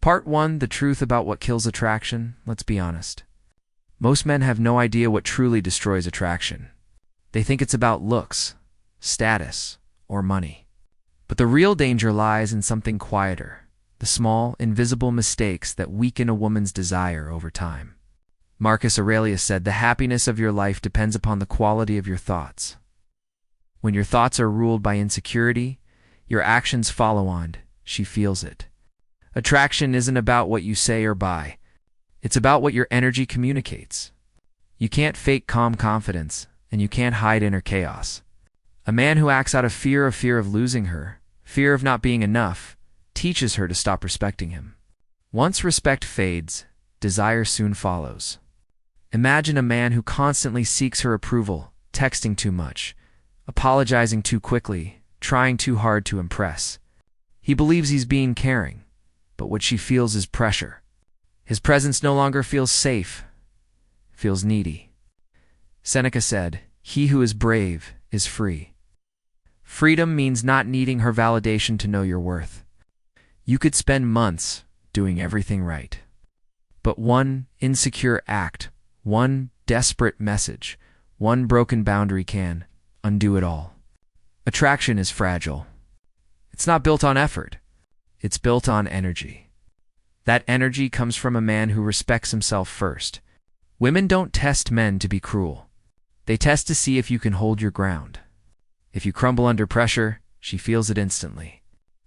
Part 1, the truth about what kills attraction. Let's be honest. Most men have no idea what truly destroys attraction. They think it's about looks, status, or money. But the real danger lies in something quieter, the small, invisible mistakes that weaken a woman's desire over time. Marcus Aurelius said, "The happiness of your life depends upon the quality of your thoughts." When your thoughts are ruled by insecurity, your actions follow on. She feels it. Attraction isn't about what you say or buy. It's about what your energy communicates. You can't fake calm confidence, and you can't hide inner chaos. A man who acts out of fear of losing her, fear of not being enough, teaches her to stop respecting him. Once respect fades, desire soon follows. Imagine a man who constantly seeks her approval, texting too much, apologizing too quickly, trying too hard to impress. He believes he's being caring, but what she feels is pressure. His presence no longer feels safe, feels needy. Seneca said, "He who is brave is free." Freedom means not needing her validation to know your worth. You could spend months doing everything right, but one insecure act, one desperate message, one broken boundary can undo it all. Attraction is fragile. It's not built on effort. It's built on energy. That energy comes from a man who respects himself first. Women don't test men to be cruel. They test to see if you can hold your ground. If you crumble under pressure, she feels it instantly.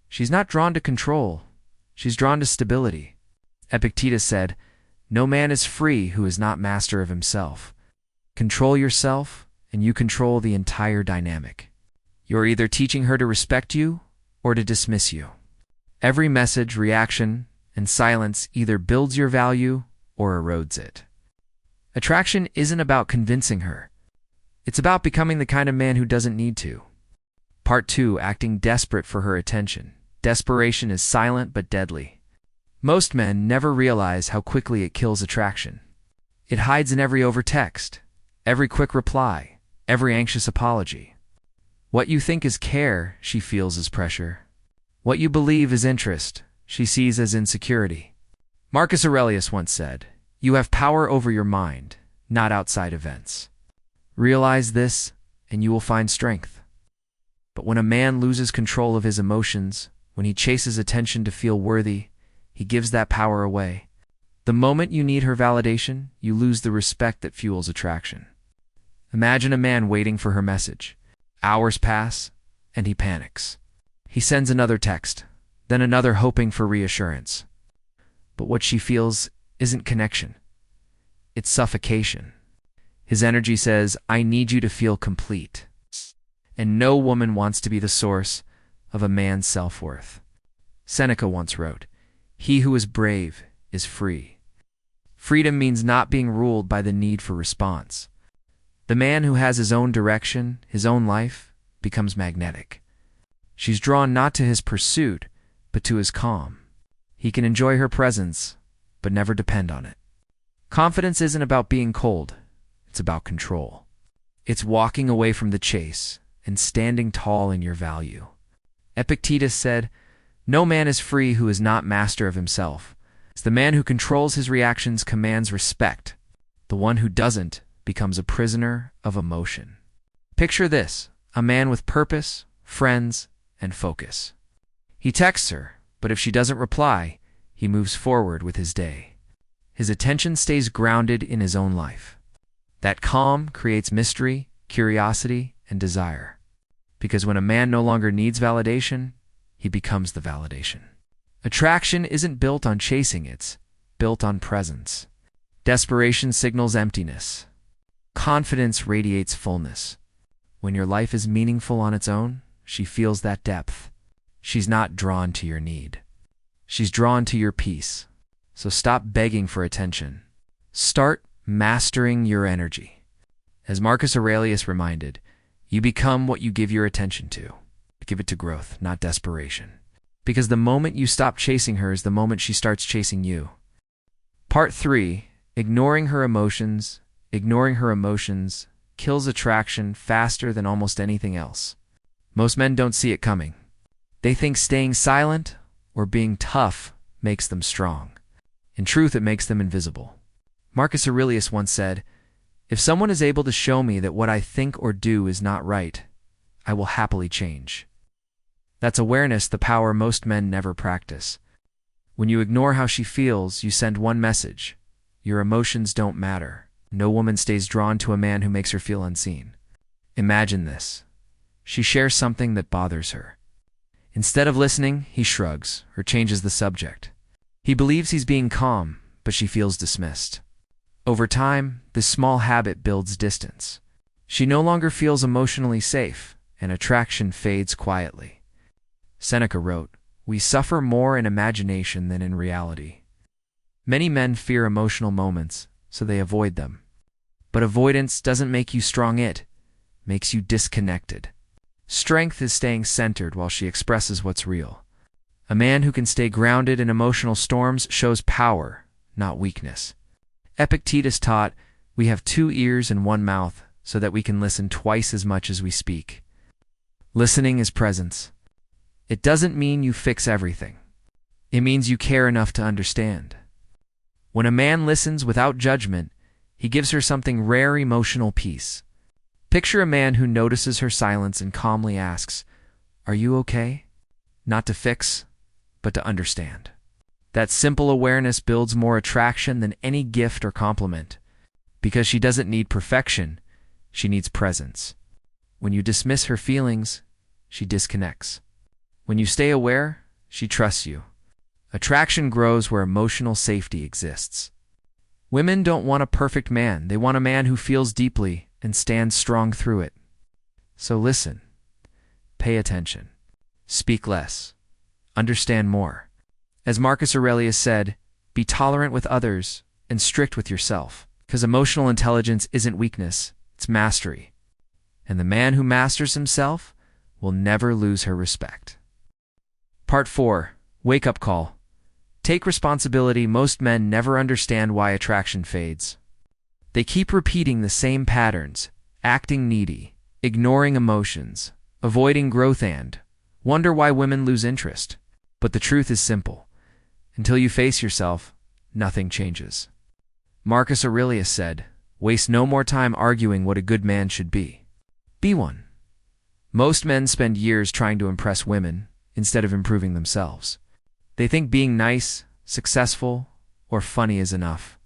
She's not drawn to control. She's drawn to stability. Epictetus said, "No man is free who is not master of himself." Control yourself, and you control the entire dynamic. You're either teaching her to respect you or to dismiss you. Every message, reaction, and silence either builds your value or erodes it. Attraction isn't about convincing her. It's about becoming the kind of man who doesn't need to. Part 2, acting desperate for her attention. Desperation is silent but deadly. Most men never realize how quickly it kills attraction. It hides in every overtext, every quick reply, every anxious apology. What you think is care, she feels as pressure. What you believe is interest, she sees as insecurity. Marcus Aurelius once said, "You have power over your mind, not outside events." Realize this, and you will find strength. But when a man loses control of his emotions, when he chases attention to feel worthy, he gives that power away. The moment you need her validation, you lose the respect that fuels attraction. Imagine a man waiting for her message. Hours pass, and he panics. He sends another text, then another, hoping for reassurance. But what she feels isn't connection. It's suffocation. His energy says, "I need you to feel complete." And no woman wants to be the source of a man's self-worth. Seneca once wrote, "He who is brave is free." Freedom means not being ruled by the need for response. The man who has his own direction, his own life, becomes magnetic. She's drawn not to his pursuit, but to his calm. He can enjoy her presence, but never depend on it. Confidence isn't about being cold. It's about control. It's walking away from the chase and standing tall in your value. Epictetus said, "No man is free who is not master of himself." It's the man who controls his reactions commands respect. The one who doesn't becomes a prisoner of emotion. Picture this, a man with purpose, friends, and focus. He texts her, but if she doesn't reply, he moves forward with his day. His attention stays grounded in his own life. That calm creates mystery, curiosity, and desire. Because when a man no longer needs validation, he becomes the validation. Attraction isn't built on chasing, it's built on presence. Desperation signals emptiness. Confidence radiates fullness. When your life is meaningful on its own, she feels that depth. She's not drawn to your need. She's drawn to your peace. So stop begging for attention. Start mastering your energy. As Marcus Aurelius reminded, you become what you give your attention to. Give it to growth, not desperation. Because the moment you stop chasing her is the moment she starts chasing you. Part 3, ignoring her emotions. Ignoring her emotions kills attraction faster than almost anything else. Most men don't see it coming. They think staying silent or being tough makes them strong. In truth, it makes them invisible. Marcus Aurelius once said, "If someone is able to show me that what I think or do is not right, I will happily change." That's awareness, the power most men never practice. When you ignore how she feels, you send one message: your emotions don't matter. No woman stays drawn to a man who makes her feel unseen. Imagine this. She shares something that bothers her. Instead of listening, he shrugs or changes the subject. He believes he's being calm, but she feels dismissed. Over time, this small habit builds distance. She no longer feels emotionally safe, and attraction fades quietly. Seneca wrote, "We suffer more in imagination than in reality." Many men fear emotional moments, so they avoid them. But avoidance doesn't make you strong, it makes you disconnected. Strength is staying centered while she expresses what's real. A man who can stay grounded in emotional storms shows power, not weakness. Epictetus taught, "We have 2 ears and 1 mouth, so that we can listen twice as much as we speak." Listening is presence. It doesn't mean you fix everything. It means you care enough to understand. When a man listens without judgment, he gives her something rare: emotional peace. Picture a man who notices her silence and calmly asks, "Are you okay?" Not to fix, but to understand. That simple awareness builds more attraction than any gift or compliment. Because she doesn't need perfection, she needs presence. When you dismiss her feelings, she disconnects. When you stay aware, she trusts you. Attraction grows where emotional safety exists. Women don't want a perfect man. They want a man who feels deeply and stands strong through it. So listen. Pay attention. Speak less. Understand more. As Marcus Aurelius said, be tolerant with others and strict with yourself. Because emotional intelligence isn't weakness, it's mastery. And the man who masters himself will never lose her respect. Part 4. Wake-up call. Take responsibility. Most men never understand why attraction fades. They keep repeating the same patterns, acting needy, ignoring emotions, avoiding growth, and wonder why women lose interest. But the truth is simple. Until you face yourself, nothing changes. Marcus Aurelius said, "Waste no more time arguing what a good man should be. Be one." Most men spend years trying to impress women instead of improving themselves. They think being nice, successful, or funny is enough.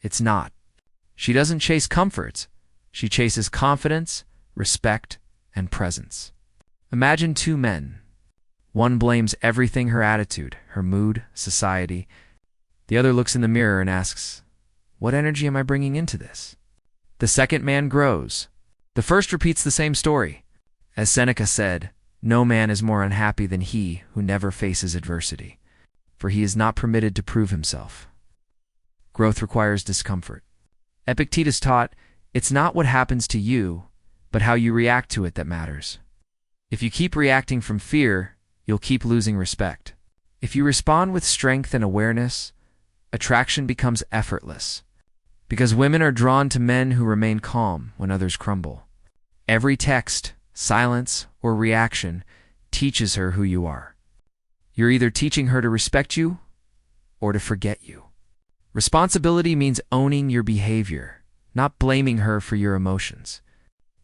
It's not. She doesn't chase comforts. She chases confidence, respect, and presence. Imagine 2 men. One blames everything: her attitude, her mood, society. The other looks in the mirror and asks, "What energy am I bringing into this?" The second man grows. The first repeats the same story. As Seneca said, "No man is more unhappy than he who never faces adversity, for he is not permitted to prove himself." Growth requires discomfort. Epictetus taught, "It's not what happens to you, but how you react to it that matters." If you keep reacting from fear, you'll keep losing respect. If you respond with strength and awareness, attraction becomes effortless. Because women are drawn to men who remain calm when others crumble. Every text, silence, or reaction teaches her who you are. You're either teaching her to respect you or to forget you. Responsibility means owning your behavior, not blaming her for your emotions.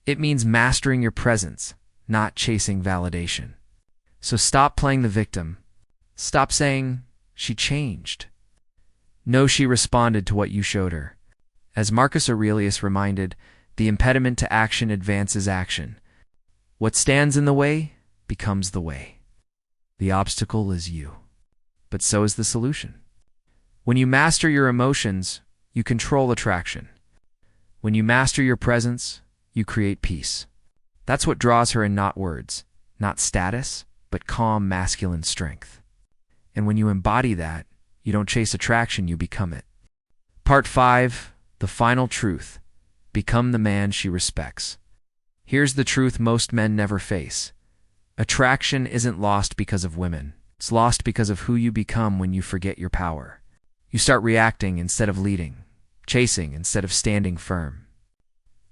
It means mastering your presence, not chasing validation. So stop playing the victim. Stop saying, "She changed." Know she responded to what you showed her. As Marcus Aurelius reminded, the impediment to action advances action. What stands in the way becomes the way. The obstacle is you, but so is the solution. When you master your emotions, you control attraction. When you master your presence, you create peace. That's what draws her, in not words, not status, but calm masculine strength. And when you embody that, you don't chase attraction, you become it. Part 5. The final truth. Become the man she respects. Here's the truth most men never face. Attraction isn't lost because of women. It's lost because of who you become when you forget your power. You start reacting instead of leading, chasing instead of standing firm.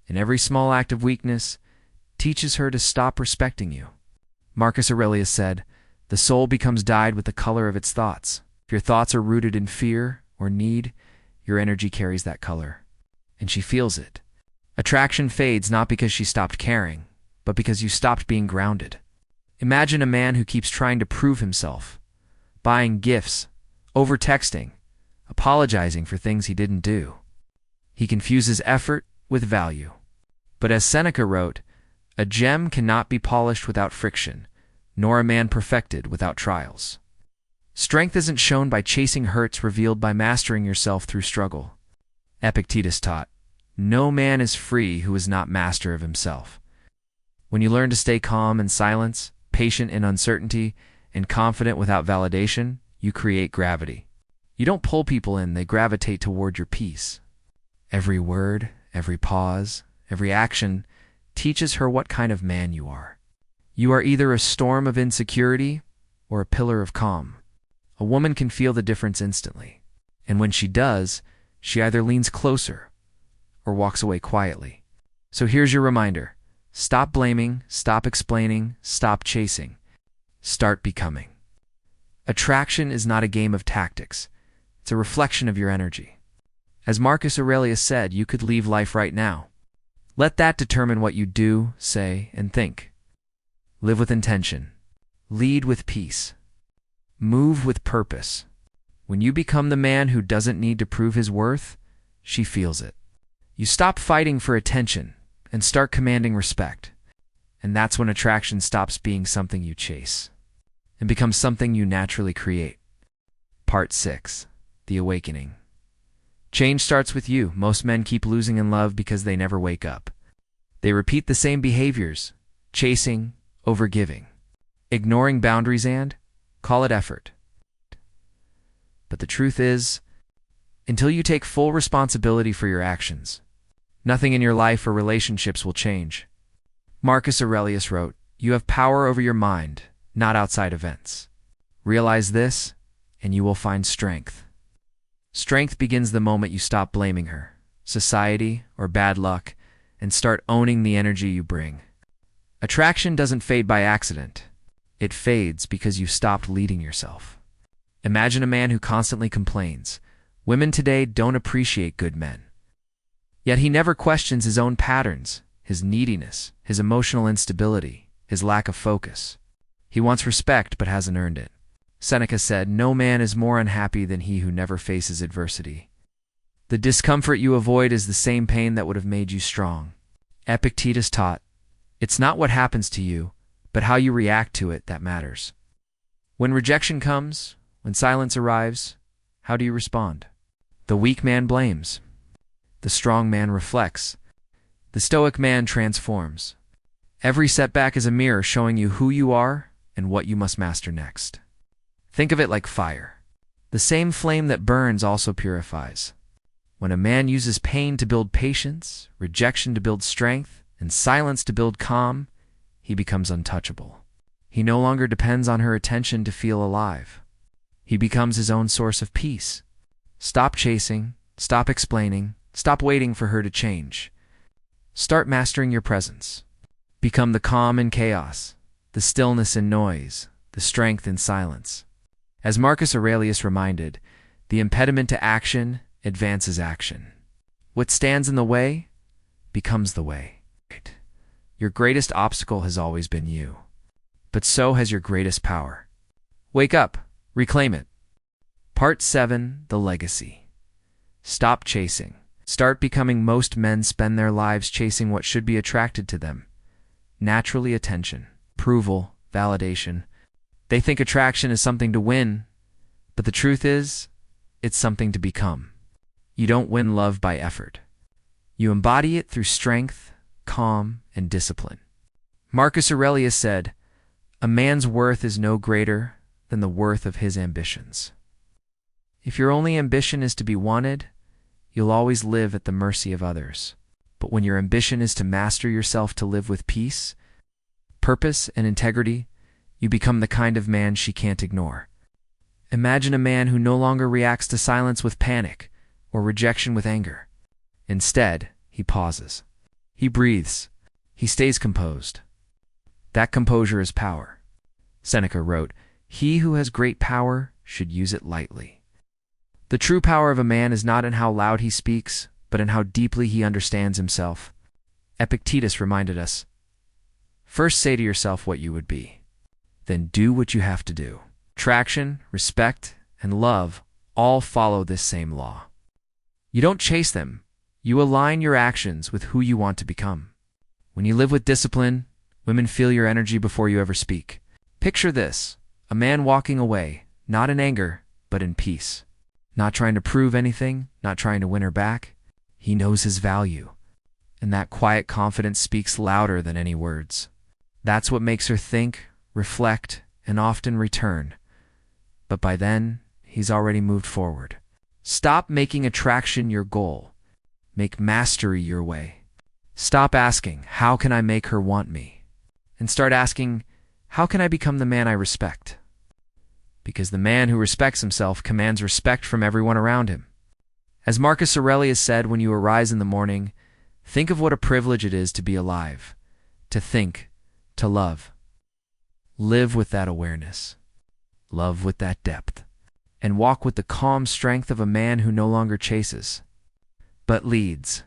And every small act of weakness teaches her to stop respecting you. Marcus Aurelius said, "The soul becomes dyed with the color of its thoughts." If your thoughts are rooted in fear or need, your energy carries that color. And she feels it. Attraction fades not because she stopped caring, but because you stopped being grounded. Imagine a man who keeps trying to prove himself, buying gifts, over-texting, apologizing for things he didn't do. He confuses effort with value. But as Seneca wrote, a gem cannot be polished without friction, nor a man perfected without trials. Strength isn't shown by chasing hurts revealed by mastering yourself through struggle. Epictetus taught, no man is free who is not master of himself. When you learn to stay calm in silence, patient in uncertainty, and confident without validation, you create gravity. You don't pull people in, they gravitate toward your peace. Every word, every pause, every action teaches her what kind of man you are. You are either a storm of insecurity or a pillar of calm. A woman can feel the difference instantly, and when she does, she either leans closer or walks away quietly. So here's your reminder. Stop blaming, stop explaining, stop chasing. Start becoming. Attraction is not a game of tactics. It's a reflection of your energy. As Marcus Aurelius said, you could leave life right now. Let that determine what you do, say, and think. Live with intention. Lead with peace. Move with purpose. When you become the man who doesn't need to prove his worth, she feels it. You stop fighting for attention and start commanding respect. And that's when attraction stops being something you chase and becomes something you naturally create. Part 6. The Awakening. Change starts with you. Most men keep losing in love because they never wake up. They repeat the same behaviors, chasing, overgiving, ignoring boundaries, and call it effort. But the truth is, until you take full responsibility for your actions, nothing in your life or relationships will change. Marcus Aurelius wrote, you have power over your mind, not outside events. Realize this, and you will find strength. Strength begins the moment you stop blaming her, society, or bad luck, and start owning the energy you bring. Attraction doesn't fade by accident. It fades because you stopped leading yourself. Imagine a man who constantly complains. Women today don't appreciate good men. Yet he never questions his own patterns, his neediness, his emotional instability, his lack of focus. He wants respect but hasn't earned it. Seneca said, no man is more unhappy than he who never faces adversity. The discomfort you avoid is the same pain that would have made you strong. Epictetus taught, it's not what happens to you, but how you react to it that matters. When rejection comes, when silence arrives, how do you respond? The weak man blames. The strong man reflects. The stoic man transforms. Every setback is a mirror showing you who you are and what you must master next. Think of it like fire. The same flame that burns also purifies. When a man uses pain to build patience, rejection to build strength, and silence to build calm, he becomes untouchable. He no longer depends on her attention to feel alive. He becomes his own source of peace. Stop chasing, stop explaining, stop waiting for her to change. Start mastering your presence. Become the calm in chaos, the stillness in noise, the strength in silence. As Marcus Aurelius reminded, the impediment to action advances action. What stands in the way becomes the way. Your greatest obstacle has always been you, but so has your greatest power. Wake up, reclaim it. Part 7. The Legacy. Stop chasing. Start becoming. Most men spend their lives chasing what should be attracted to them. Naturally, attention, approval, validation. They think attraction is something to win, but the truth is, it's something to become. You don't win love by effort. You embody it through strength, calm, and discipline. Marcus Aurelius said, a man's worth is no greater than the worth of his ambitions. If your only ambition is to be wanted, you'll always live at the mercy of others. But when your ambition is to master yourself to live with peace, purpose, and integrity, you become the kind of man she can't ignore. Imagine a man who no longer reacts to silence with panic or rejection with anger. Instead, he pauses. He breathes. He stays composed. That composure is power. Seneca wrote, he who has great power should use it lightly. The true power of a man is not in how loud he speaks, but in how deeply he understands himself. Epictetus reminded us, first say to yourself what you would be, then do what you have to do. Attraction, respect, and love all follow this same law. You don't chase them, you align your actions with who you want to become. When you live with discipline, women feel your energy before you ever speak. Picture this, a man walking away, not in anger, but in peace. Not trying to prove anything, not trying to win her back. He knows his value. And that quiet confidence speaks louder than any words. That's what makes her think, reflect, and often return. But by then, he's already moved forward. Stop making attraction your goal. Make mastery your way. Stop asking, how can I make her want me? And start asking, how can I become the man I respect? Because the man who respects himself commands respect from everyone around him. As Marcus Aurelius said, when you arise in the morning, think of what a privilege it is to be alive, to think, to love. Live with that awareness. Love with that depth. And walk with the calm strength of a man who no longer chases, but leads.